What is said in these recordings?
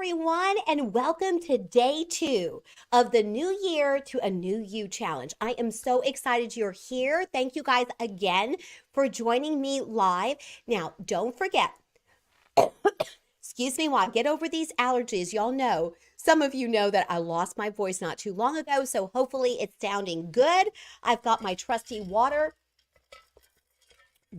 everyone, and welcome to day 2 of the New Year to a New You challenge. I am so excited you're here. Thank you guys again for joining me live. Now, don't forget, excuse me while I get over these allergies. Y'all know, some of you know that I lost my voice not too long ago, so hopefully it's sounding good. I've got my trusty water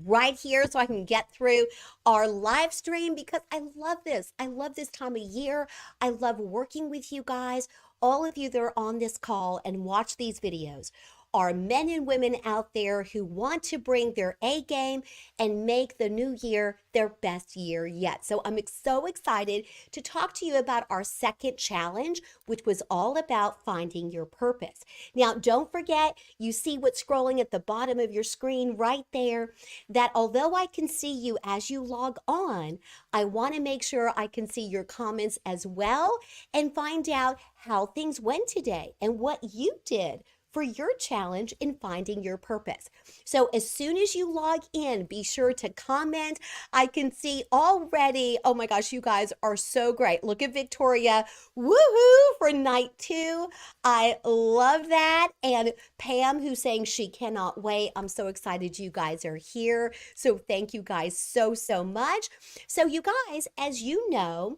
right here so I can get through our live stream because I love this. I love this time of year. I love working with you guys. All of you that are on this call and watch these videos are men and women out there who want to bring their A game and make the new year their best year yet. So I'm so excited to talk to you about our second challenge, which was all about finding your purpose. Now, don't forget, you see what's scrolling at the bottom of your screen right there, that although I can see you as you log on, I want to make sure I can see your comments as well and find out how things went today and what you did for your challenge in finding your purpose. So as soon as you log in, be sure to comment. I can see already, oh my gosh, you guys are so great. Look at Victoria, woohoo, for night 2. I love that. And Pam, who's saying she cannot wait. I'm so excited you guys are here. So thank you guys so much. So you guys, as you know,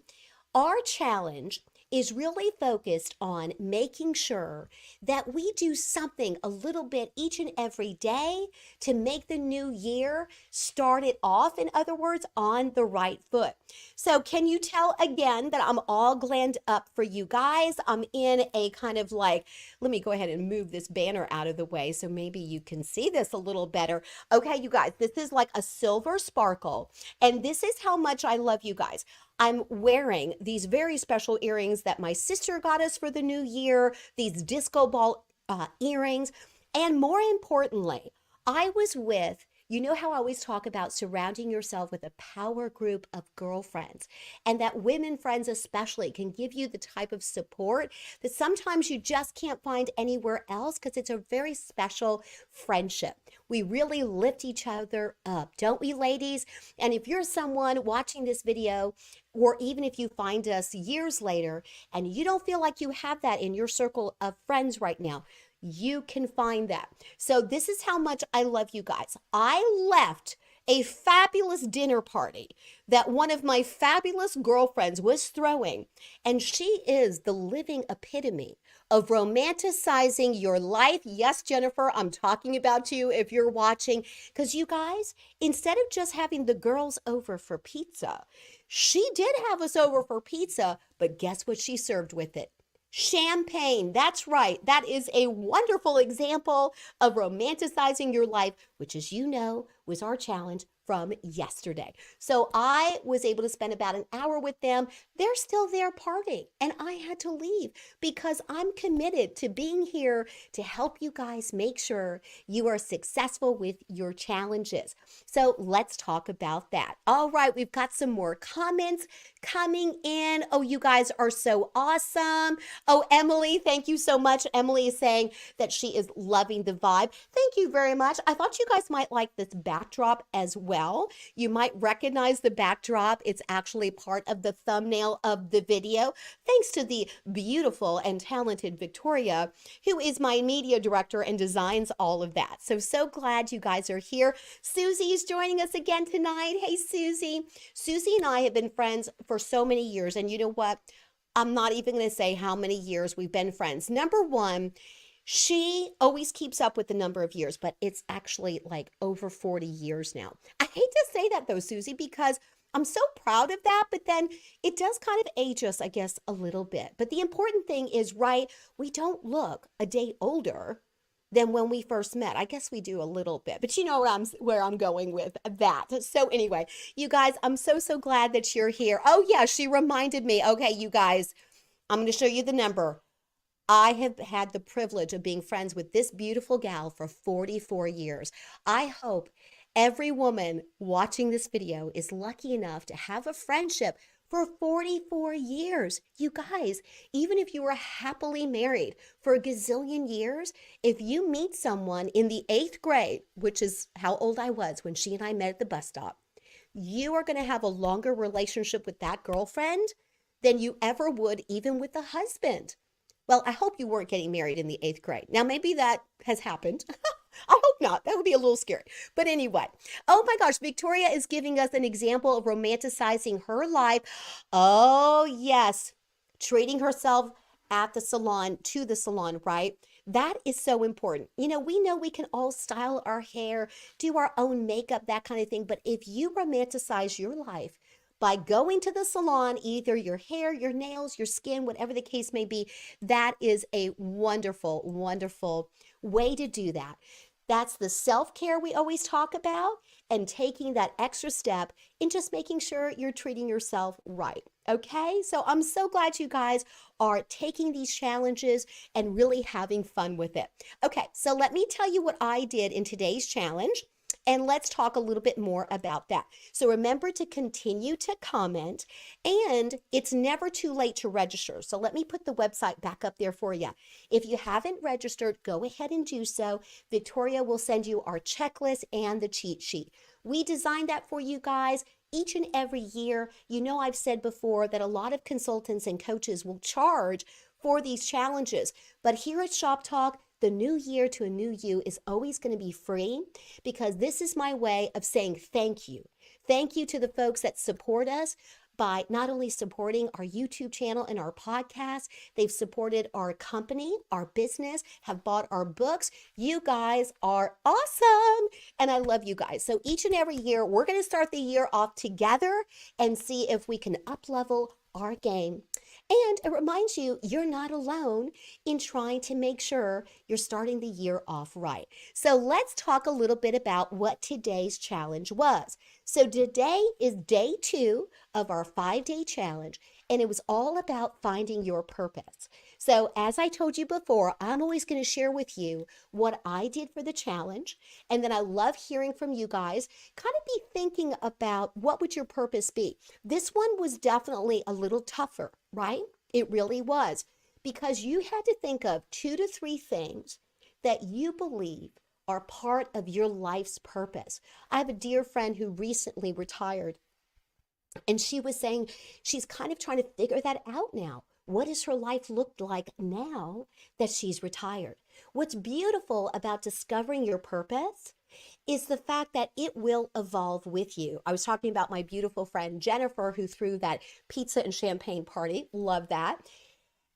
our challenge is really focused on making sure that we do something a little bit each and every day to make the new year start it off, in other words, on the right foot. So can you tell again that I'm all glammed up for you guys? I'm in a kind of like, let me go ahead and move this banner out of the way so maybe you can see this a little better. Okay, you guys, this is like a silver sparkle, and this is how much I love you guys. I'm wearing these very special earrings that my sister got us for the new year, these disco ball earrings. And more importantly, I was with, you know how I always talk about surrounding yourself with a power group of girlfriends, and that women friends especially can give you the type of support that sometimes you just can't find anywhere else because it's a very special friendship. We really lift each other up, don't we, ladies? And if you're someone watching this video, or even if you find us years later and you don't feel like you have that in your circle of friends right now, you can find that. So this is how much I love you guys. I left a fabulous dinner party that one of my fabulous girlfriends was throwing, and she is the living epitome of romanticizing your life. Yes, Jennifer, I'm talking about you if you're watching, because you guys, instead of just having the girls over for pizza, she did have us over for pizza, but guess what she served with it? Champagne. That's right. That is a wonderful example of romanticizing your life, which, as you know, was our challenge from yesterday. So I was able to spend about an hour with them. They're still there partying, and I had to leave because I'm committed to being here to help you guys make sure you are successful with your challenges. So let's talk about that. All right, we've got some more comments coming in. Oh, you guys are so awesome. Oh, Emily, thank you so much. Emily is saying that she is loving the vibe. Thank you very much. I thought you guys might like this backdrop as well. You might recognize the backdrop. It's actually part of the thumbnail of the video. Thanks to the beautiful and talented Victoria, who is my media director and designs all of that. So glad you guys are here. Susie is joining us again tonight. Hey, Susie. Susie and I have been friends for so many years, and you know what? I'm not even going to say how many years we've been friends. Number one, she always keeps up with the number of years, but it's actually like over 40 years now. I hate to say that though, Susie, because I'm so proud of that, but then it does kind of age us, I guess, a little bit. But the important thing is, right, we don't look a day older than when we first met. I guess we do a little bit, but you know where I'm going with that. So anyway, you guys, I'm so glad that you're here. Oh yeah, she reminded me. Okay, you guys, I'm going to show you the number. I have had the privilege of being friends with this beautiful gal for 44 years. I hope every woman watching this video is lucky enough to have a friendship for 44 years. You guys, even if you were happily married for a gazillion years, if you meet someone in the 8th grade, which is how old I was when she and I met at the bus stop, you are going to have a longer relationship with that girlfriend than you ever would even with a husband. Well, I hope you weren't getting married in the eighth grade. Now, maybe that has happened. I hope not. That would be a little scary. But anyway, oh my gosh, Victoria is giving us an example of romanticizing her life. Oh, yes, treating herself at the salon, to the salon, right? That is so important. You know we can all style our hair, do our own makeup, that kind of thing. But if you romanticize your life by going to the salon, either your hair, your nails, your skin, whatever the case may be, that is a wonderful, wonderful way to do that. That's the self-care we always talk about, and taking that extra step in just making sure you're treating yourself right. Okay, so I'm so glad you guys are taking these challenges and really having fun with it. Okay, so let me tell you what I did in today's challenge, and let's talk a little bit more about that. So remember to continue to comment, and it's never too late to register. So let me put the website back up there for you. If you haven't registered, go ahead and do so. Victoria will send you our checklist and the cheat sheet. We designed that for you guys each and every year. You know, I've said before that a lot of consultants and coaches will charge for these challenges, but here at Shop Talk, the new year to a new you is always going to be free, because this is my way of saying thank you. Thank you to the folks that support us by not only supporting our YouTube channel and our podcast, they've supported our company, our business, have bought our books. You guys are awesome, and I love you guys. So each and every year, we're going to start the year off together and see if we can up-level our game. And it reminds you, you're not alone in trying to make sure you're starting the year off right. So let's talk a little bit about what today's challenge was. So today is day 2 of our 5-day challenge, and it was all about finding your purpose. So as I told you before, I'm always going to share with you what I did for the challenge, and then I love hearing from you guys. Kind of be thinking about what would your purpose be. This one was definitely a little tougher, right? It really was, because you had to think of 2 to 3 things that you believe are part of your life's purpose. I have a dear friend who recently retired, and she was saying she's kind of trying to figure that out now. What does her life look like now that she's retired? What's beautiful about discovering your purpose is the fact that it will evolve with you. I was talking about my beautiful friend Jennifer, who threw that pizza and champagne party. Love that.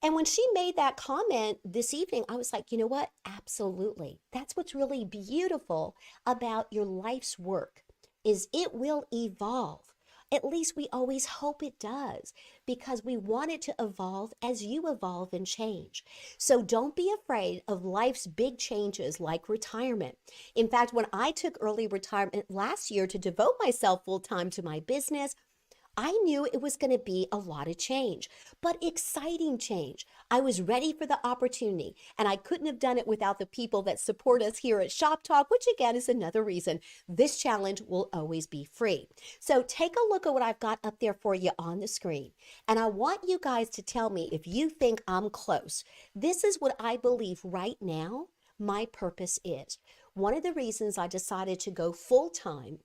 And when she made that comment this evening, I was like, you know what? Absolutely. That's what's really beautiful about your life's work, is it will evolve. At least we always hope it does, because we want it to evolve as you evolve and change. So don't be afraid of life's big changes like retirement. In fact, when I took early retirement last year to devote myself full time to my business, I knew it was going to be a lot of change, but exciting change. I was ready for the opportunity, and I couldn't have done it without the people that support us here at Shop Talk, which again is another reason this challenge will always be free. So take a look at what I've got up there for you on the screen, and I want you guys to tell me if you think I'm close. This is what I believe right now my purpose is. One of the reasons I decided to go full-time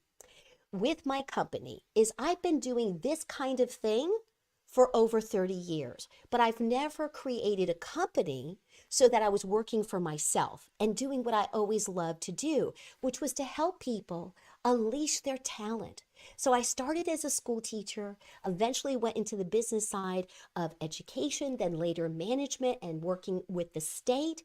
with my company is I've been doing this kind of thing for over 30 years, but I've never created a company so that I was working for myself and doing what I always loved to do, which was to help people unleash their talent. So I started as a school teacher, eventually went into the business side of education, then later management and working with the state.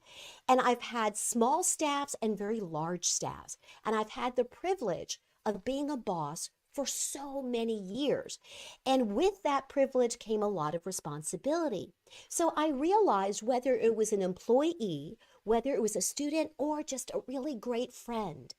And I've had small staffs and very large staffs. And I've had the privilege of being a boss for so many years. And with that privilege came a lot of responsibility. So I realized whether it was an employee, whether it was a student, or just a really great friend,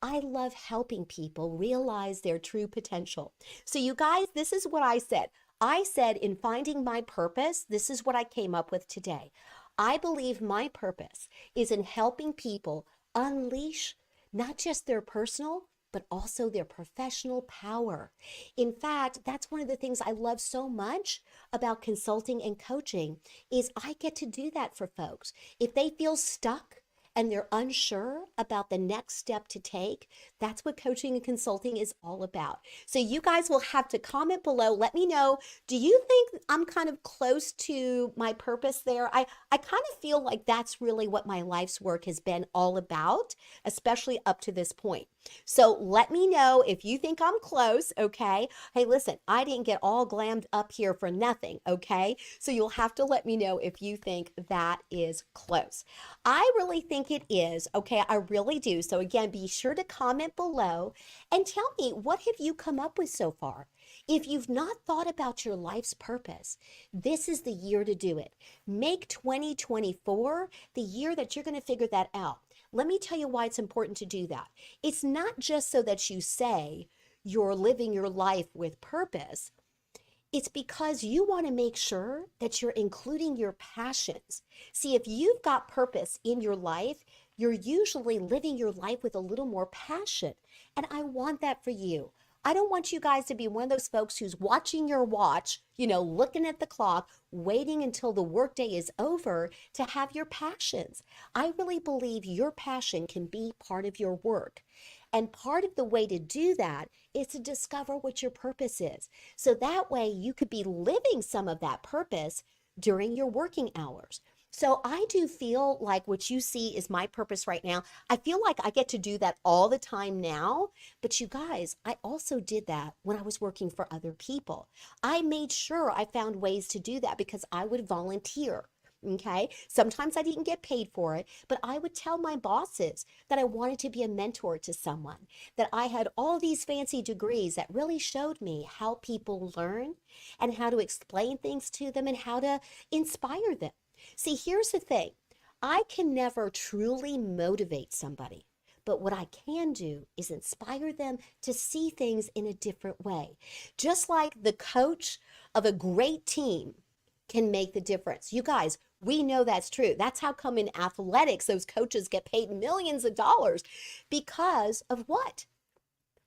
I love helping people realize their true potential. So you guys, this is what I said. I said in finding my purpose, this is what I came up with today. I believe my purpose is in helping people unleash not just their personal, but also their professional power. In fact, that's one of the things I love so much about consulting and coaching is I get to do that for folks. If they feel stuck and they're unsure about the next step to take, that's what coaching and consulting is all about. So you guys will have to comment below. Let me know, do you think I'm kind of close to my purpose there? I kind of feel like that's really what my life's work has been all about, especially up to this point. So let me know if you think I'm close, okay? Hey, listen, I didn't get all glammed up here for nothing, okay? So you'll have to let me know if you think that is close. I really think it is, okay? I really do. So again, be sure to comment below and tell me, what have you come up with so far? If you've not thought about your life's purpose, this is the year to do it. Make 2024 the year that you're going to figure that out. Let me tell you why it's important to do that. It's not just so that you say you're living your life with purpose. It's because you want to make sure that you're including your passions. See, if you've got purpose in your life, you're usually living your life with a little more passion. And I want that for you. I don't want you guys to be one of those folks who's watching your watch, looking at the clock, waiting until the workday is over to have your passions. I really believe your passion can be part of your work. And part of the way to do that is to discover what your purpose is. So that way you could be living some of that purpose during your working hours. So I do feel like what you see is my purpose right now. I feel like I get to do that all the time now. But you guys, I also did that when I was working for other people. I made sure I found ways to do that because I would volunteer. Okay. Sometimes I didn't get paid for it, but I would tell my bosses that I wanted to be a mentor to someone, that I had all these fancy degrees that really showed me how people learn and how to explain things to them and how to inspire them. See, here's the thing. I can never truly motivate somebody, but what I can do is inspire them to see things in a different way. Just like the coach of a great team can make the difference. You guys, we know that's true. That's how come in athletics, those coaches get paid millions of dollars because of what?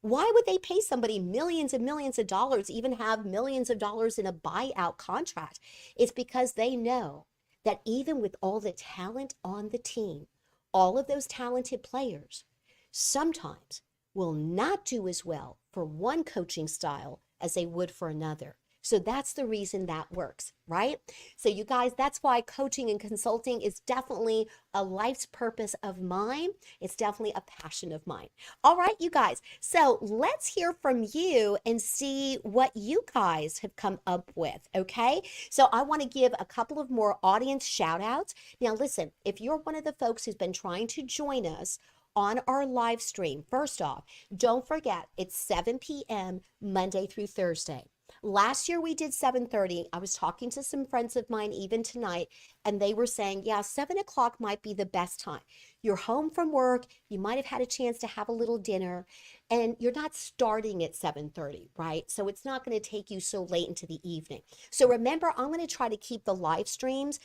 Why would they pay somebody millions and millions of dollars, even have millions of dollars in a buyout contract? It's because they know that even with all the talent on the team, all of those talented players sometimes will not do as well for one coaching style as they would for another. So that's the reason that works, right? So you guys, that's why coaching and consulting is definitely a life's purpose of mine. It's definitely a passion of mine. All right, you guys. So let's hear from you and see what you guys have come up with, okay? So I want to give a couple of more audience shout outs. Now listen, if you're one of the folks who's been trying to join us on our live stream, first off, don't forget it's 7 p.m. Monday through Thursday. Last year we did 7:30. I was talking to some friends of mine even tonight, and they were saying, yeah, 7 o'clock might be the best time. You're home from work, you might have had a chance to have a little dinner, and you're not starting at 7:30, right? So it's not going to take you so late into the evening. So remember, I'm going to try to keep the live streams,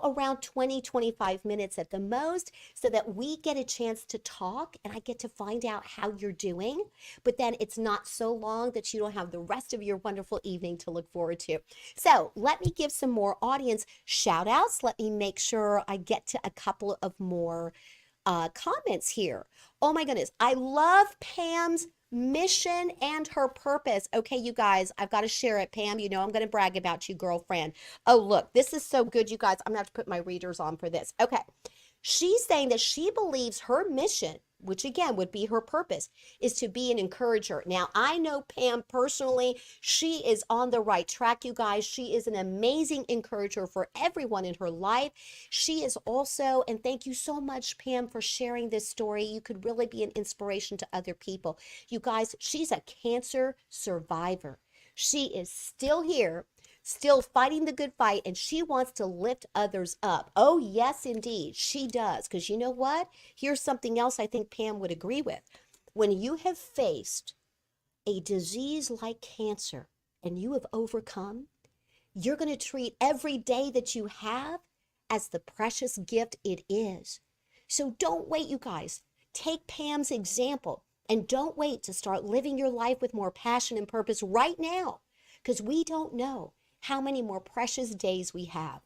around 20, 25 minutes at the most, so that we get a chance to talk and I get to find out how you're doing. But then it's not so long that you don't have the rest of your wonderful evening to look forward to. So let me give some more audience shout outs. Let me make sure I get to a couple of more comments here. Oh my goodness. I love Pam's mission and her purpose. Okay, you guys, I've got to share it. Pam, I'm going to brag about you, girlfriend. Oh, look, this is so good, you guys. I'm going to have to put my readers on for this. Okay. She's saying that she believes her mission, which again would be her purpose, is to be an encourager. Now, I know Pam personally. She is on the right track, you guys. She is an amazing encourager for everyone in her life. She is also, and thank you so much, Pam, for sharing this story. You could really be an inspiration to other people. You guys, she's a cancer survivor. She is still here, still fighting the good fight, and she wants to lift others up. Oh, yes, indeed, she does. Because you know what? Here's something else I think Pam would agree with. When you have faced a disease like cancer and you have overcome, you're going to treat every day that you have as the precious gift it is. So don't wait, you guys. Take Pam's example. And don't wait to start living your life with more passion and purpose right now, because we don't know how many more precious days we have.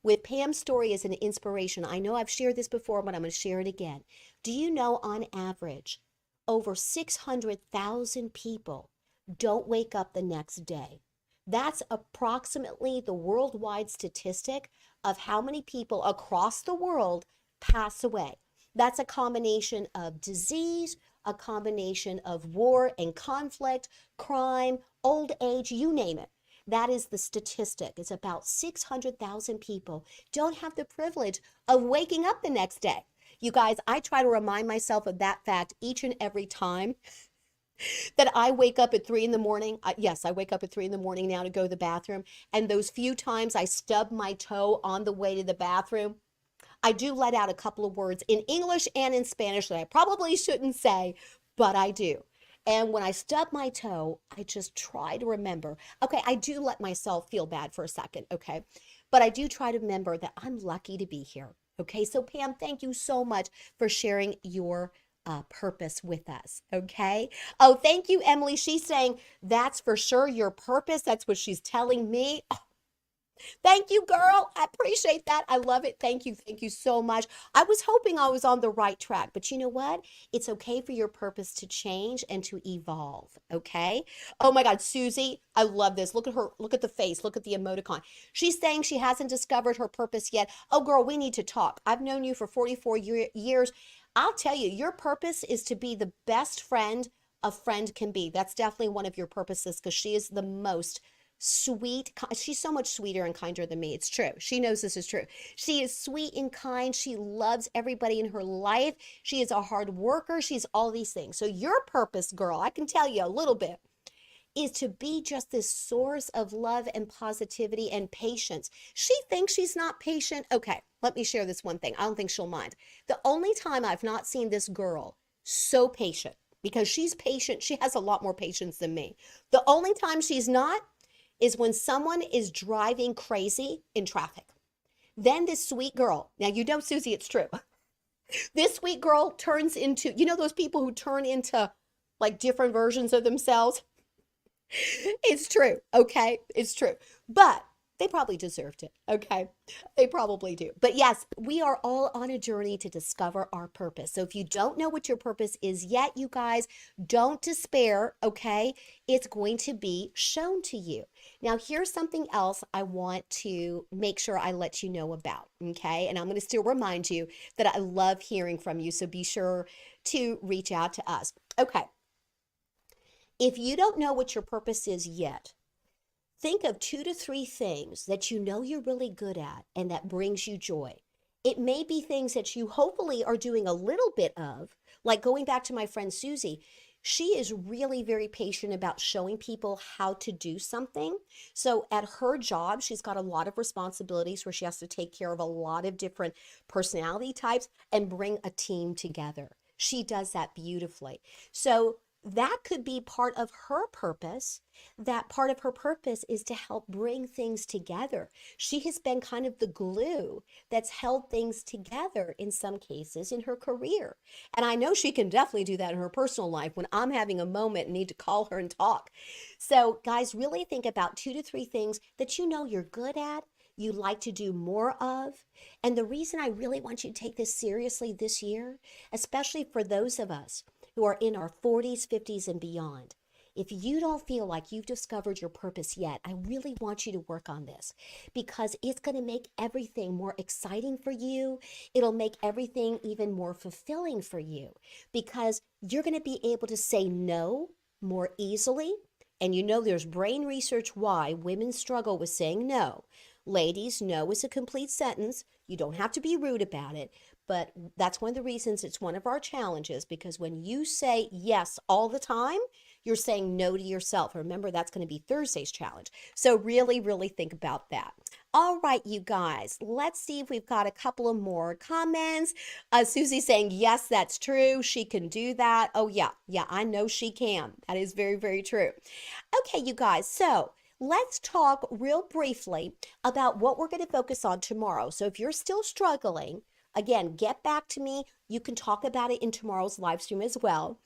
With Pam's story as an inspiration, I know I've shared this before, but I'm going to share it again. Do you know on average, over 600,000 people don't wake up the next day? That's approximately the worldwide statistic of how many people across the world pass away. That's a combination of disease, a combination of war and conflict, crime, old age, you name it. That is the statistic. It's about 600,000 people don't have the privilege of waking up the next day. You guys, I try to remind myself of that fact each and every time that I wake up at 3 in the morning. Yes, I wake up at 3 in the morning now to go to the bathroom. And those few times I stub my toe on the way to the bathroom, I do let out a couple of words in English and in Spanish that I probably shouldn't say, but I do. And when I stub my toe, I just try to remember, okay, I do let myself feel bad for a second, okay? But I do try to remember that I'm lucky to be here, okay? So Pam, thank you so much for sharing your purpose with us, okay? Oh, thank you, Emily. She's saying that's for sure your purpose. That's what she's telling me. Oh, thank you, girl. I appreciate that. I love it. Thank you. Thank you so much. I was hoping I was on the right track, but you know what? It's okay for your purpose to change and to evolve. Okay. Oh my God, Susie, I love this. Look at her. Look at the face. Look at the emoticon. She's saying she hasn't discovered her purpose yet. Oh, girl, we need to talk. I've known you for 44 years. I'll tell you, your purpose is to be the best friend a friend can be. That's definitely one of your purposes because she is the most sweet. She's so much sweeter and kinder than me. It's true. She knows this is true. She is sweet and kind. She loves everybody in her life. She is a hard worker. She's all these things. So your purpose, girl, I can tell you a little bit, is to be just this source of love and positivity and patience. She thinks she's not patient. Okay, let me share this one thing. I don't think she'll mind. The only time I've not seen this girl so patient, because she's patient, she has a lot more patience than me. The only time she's not is when someone is driving crazy in traffic. Then this sweet girl, now you know, Susie, it's true. This sweet girl turns into, you know, those people who turn into like different versions of themselves? It's true, okay? It's true. But they probably deserved it, okay? They probably do. But yes, we are all on a journey to discover our purpose. So if you don't know what your purpose is yet, you guys, don't despair, okay? It's going to be shown to you. Now, here's something else I want to make sure I let you know about, okay? And I'm going to still remind you that I love hearing from you, so be sure to reach out to us. Okay. If you don't know what your purpose is yet, think of 2 to 3 things that you know you're really good at and that brings you joy. It may be things that you hopefully are doing a little bit of, like going back to my friend Susie. She is really very patient about showing people how to do something. So at her job, she's got a lot of responsibilities where she has to take care of a lot of different personality types and bring a team together. She does that beautifully. So that could be part of her purpose. That part of her purpose is to help bring things together. She has been kind of the glue that's held things together in some cases in her career. And I know she can definitely do that in her personal life when I'm having a moment and need to call her and talk. So guys, really think about 2 to 3 things that you know you're good at, you like to do more of. And the reason I really want you to take this seriously this year, especially for those of us who are in our 40s, 50s, and beyond, if you don't feel like you've discovered your purpose yet, I really want you to work on this because it's going to make everything more exciting for you. It'll make everything even more fulfilling for you because you're going to be able to say no more easily. And you know there's brain research why women struggle with saying no. Ladies, no is a complete sentence. You don't have to be rude about it. But that's one of the reasons it's one of our challenges, because when you say yes all the time, you're saying no to yourself. Remember, that's going to be Thursday's challenge. So really, really think about that. All right, you guys, let's see if we've got a couple of more comments. Susie saying, yes, that's true. She can do that. Oh, yeah, I know she can. That is very, very true. Okay, you guys, so let's talk real briefly about what we're going to focus on tomorrow. So if you're still struggling, again, get back to me. You can talk about it in tomorrow's live stream as well.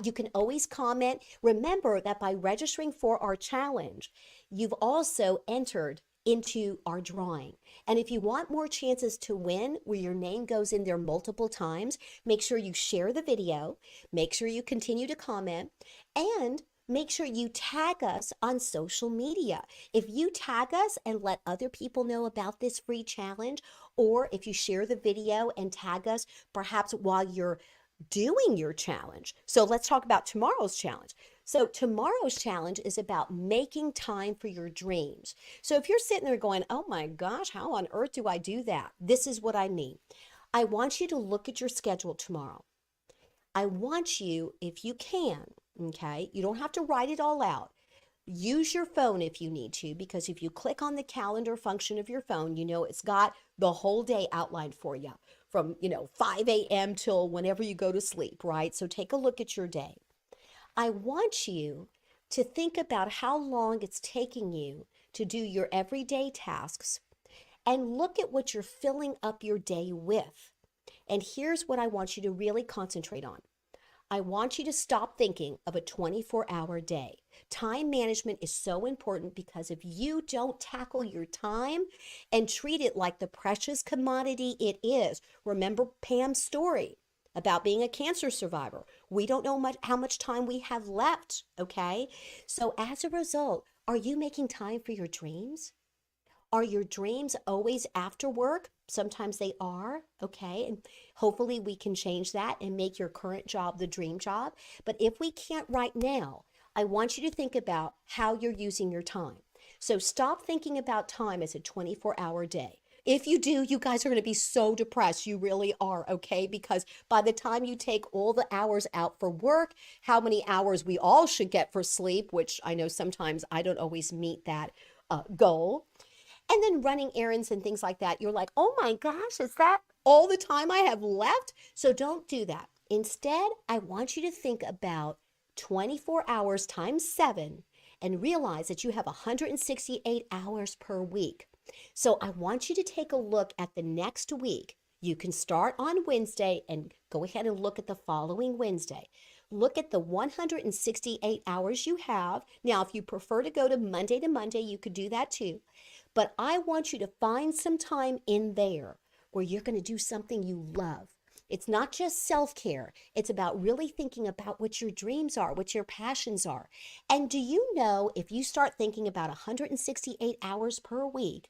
You can always comment. Remember that by registering for our challenge, you've also entered into our drawing. And if you want more chances to win where your name goes in there multiple times, make sure you share the video, make sure you continue to comment, and make sure you tag us on social media. If you tag us and let other people know about this free challenge, or if you share the video and tag us perhaps while you're doing your challenge. So let's talk about tomorrow's challenge. So tomorrow's challenge is about making time for your dreams. So if you're sitting there going, oh my gosh, how on earth do I do that? This is what I mean. I want you to look at your schedule tomorrow. I want you, if you can, okay, you don't have to write it all out. Use your phone if you need to, because if you click on the calendar function of your phone, you know it's got the whole day outlined for you from, 5 a.m. till whenever you go to sleep, right? So take a look at your day. I want you to think about how long it's taking you to do your everyday tasks and look at what you're filling up your day with. And here's what I want you to really concentrate on. I want you to stop thinking of a 24-hour day. Time management is so important because if you don't tackle your time and treat it like the precious commodity it is, remember Pam's story about being a cancer survivor. We don't know how much time we have left, okay? So as a result, are you making time for your dreams? Are your dreams always after work? Sometimes they are, okay? And hopefully we can change that and make your current job the dream job. But if we can't right now, I want you to think about how you're using your time. So stop thinking about time as a 24-hour day. If you do, you guys are going to be so depressed. You really are, okay? Because by the time you take all the hours out for work, how many hours we all should get for sleep, which I know sometimes I don't always meet that goal. And then running errands and things like that, you're like, oh my gosh, is that all the time I have left? So don't do that. Instead, I want you to think about 24 hours times 7 and realize that you have 168 hours per week. So I want you to take a look at the next week. You can start on Wednesday and go ahead and look at the following Wednesday. Look at the 168 hours you have. Now, if you prefer to go to Monday, you could do that too. But I want you to find some time in there where you're going to do something you love. It's not just self-care. It's about really thinking about what your dreams are, what your passions are. And do you know if you start thinking about 168 hours per week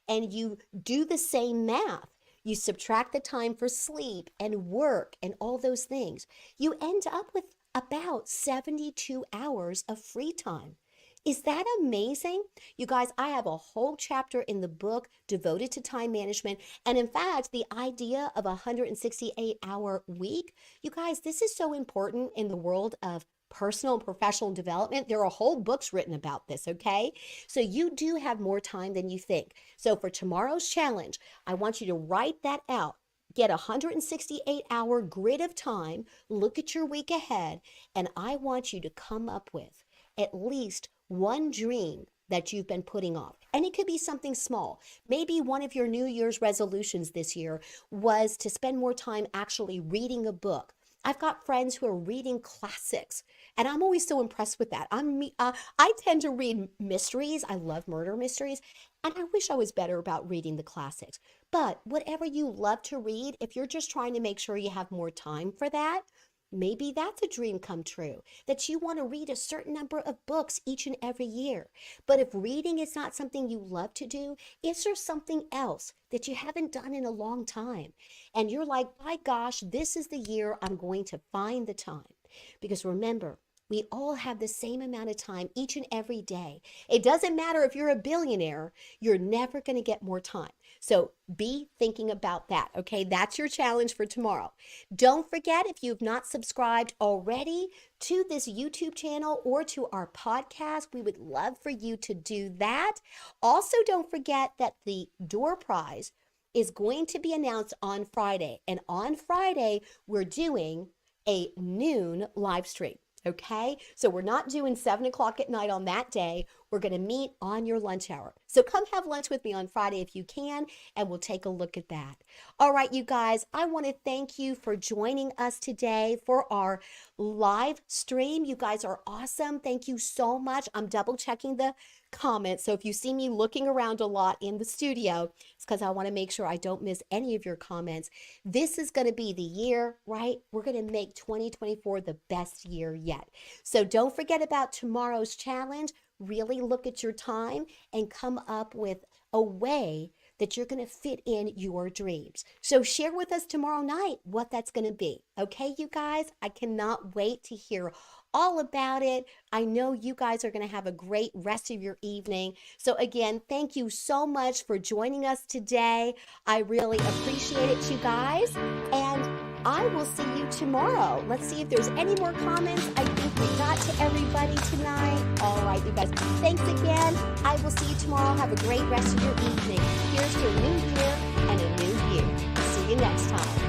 and you do the same math, you subtract the time for sleep and work and all those things, you end up with about 72 hours of free time. Is that amazing? You guys, I have a whole chapter in the book devoted to time management. And in fact, the idea of a 168-hour week, you guys, this is so important in the world of personal and professional development. There are whole books written about this, okay? So you do have more time than you think. So for tomorrow's challenge, I want you to write that out. Get a 168-hour grid of time, look at your week ahead, and I want you to come up with at least one dream that you've been putting off. And it could be something small. Maybe one of your New Year's resolutions this year was to spend more time actually reading a book. I've got friends who are reading classics, and I'm always so impressed with that. I tend to read mysteries. I love murder mysteries, and I wish I was better about reading the classics. But whatever you love to read, if you're just trying to make sure you have more time for that, maybe that's a dream come true, that you want to read a certain number of books each and every year. But if reading is not something you love to do, is there something else that you haven't done in a long time? And you're like, my gosh, this is the year I'm going to find the time. Because remember, we all have the same amount of time each and every day. It doesn't matter if you're a billionaire, you're never going to get more time. So be thinking about that, okay? That's your challenge for tomorrow. Don't forget, if you've not subscribed already to this YouTube channel or to our podcast, we would love for you to do that. Also, don't forget that the door prize is going to be announced on Friday. And on Friday, we're doing a noon live stream. Okay, so we're not doing 7 o'clock at night on that day. We're going to meet on your lunch hour. So come have lunch with me on Friday if you can, and we'll take a look at that. All right, you guys, I want to thank you for joining us today for our live stream. You guys are awesome. Thank you so much. I'm double checking the comments. So if you see me looking around a lot in the studio, it's because I want to make sure I don't miss any of your comments. This is going to be the year, right? We're going to make 2024 the best year yet. So don't forget about tomorrow's challenge. Really look at your time and come up with a way that you're going to fit in your dreams. So share with us tomorrow night what that's going to be. Okay, you guys? I cannot wait to hear all about it. I know you guys are going to have a great rest of your evening. So again, thank you so much for joining us today. I really appreciate it, you guys. And I will see you tomorrow. Let's see if there's any more comments. I think we got to everybody tonight. All right, you guys. Thanks again. I will see you tomorrow. Have a great rest of your evening. Here's to a new year and a new you. See you next time.